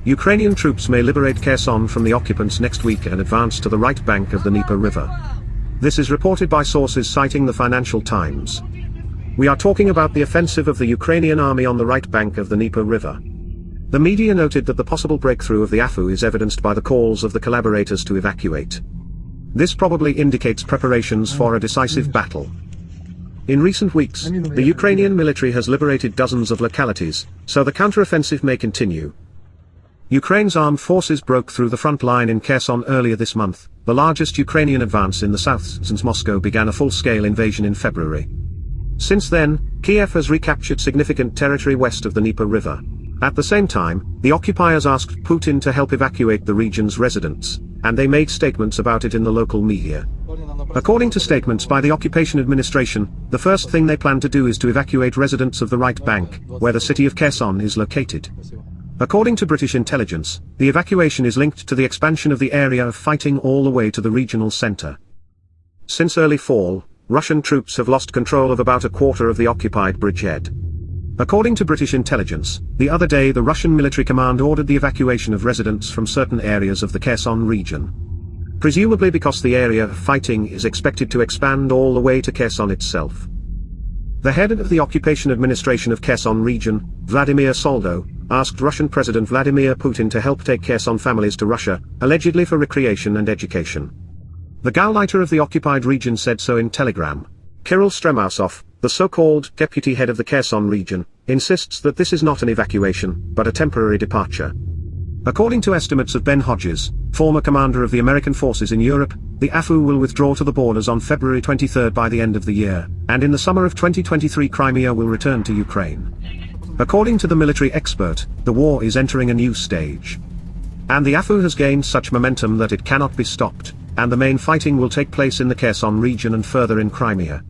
Ukrainian troops may liberate Kherson from the occupants next week and advance to the right bank of the Dnieper River. This is reported by sources citing the Financial Times. We are talking about the offensive of the Ukrainian army on the right bank of the Dnieper River. The media noted that the possible breakthrough of the AFU is evidenced by the calls of the collaborators to evacuate. This probably indicates preparations for a decisive battle. In recent weeks, the Ukrainian military has liberated dozens of localities, so the counteroffensive may continue. Ukraine's armed forces broke through the front line in Kherson earlier this month, the largest Ukrainian advance in the south since Moscow began a full-scale invasion in February. Since then, Kiev has recaptured significant territory west of the Dnieper River. At the same time, the occupiers asked Putin to help evacuate the region's residents, and they made statements about it in the local media. According to statements by the occupation administration, the first thing they plan to do is to evacuate residents of the right bank, where the city of Kherson is located. According to British intelligence, the evacuation is linked to the expansion of the area of fighting all the way to the regional center. Since early fall, Russian troops have lost control of about a quarter of the occupied bridgehead. According to British intelligence, the other day the Russian military command ordered the evacuation of residents from certain areas of the Kherson region. Presumably because the area of fighting is expected to expand all the way to Kherson itself. The head of the occupation administration of Kherson region, Vladimir Soldo, asked Russian President Vladimir Putin to help take Kherson families to Russia, allegedly for recreation and education. The Gauleiter of the occupied region said so in Telegram. Kirill Stremousov, the so-called deputy head of the Kherson region, insists that this is not an evacuation, but a temporary departure. According to estimates of Ben Hodges, former commander of the American forces in Europe, the AFU will withdraw to the borders on February 23 by the end of the year, and in the summer of 2023 Crimea will return to Ukraine. According to the military expert, the war is entering a new stage. And the AFU has gained such momentum that it cannot be stopped, and the main fighting will take place in the Kherson region and further in Crimea.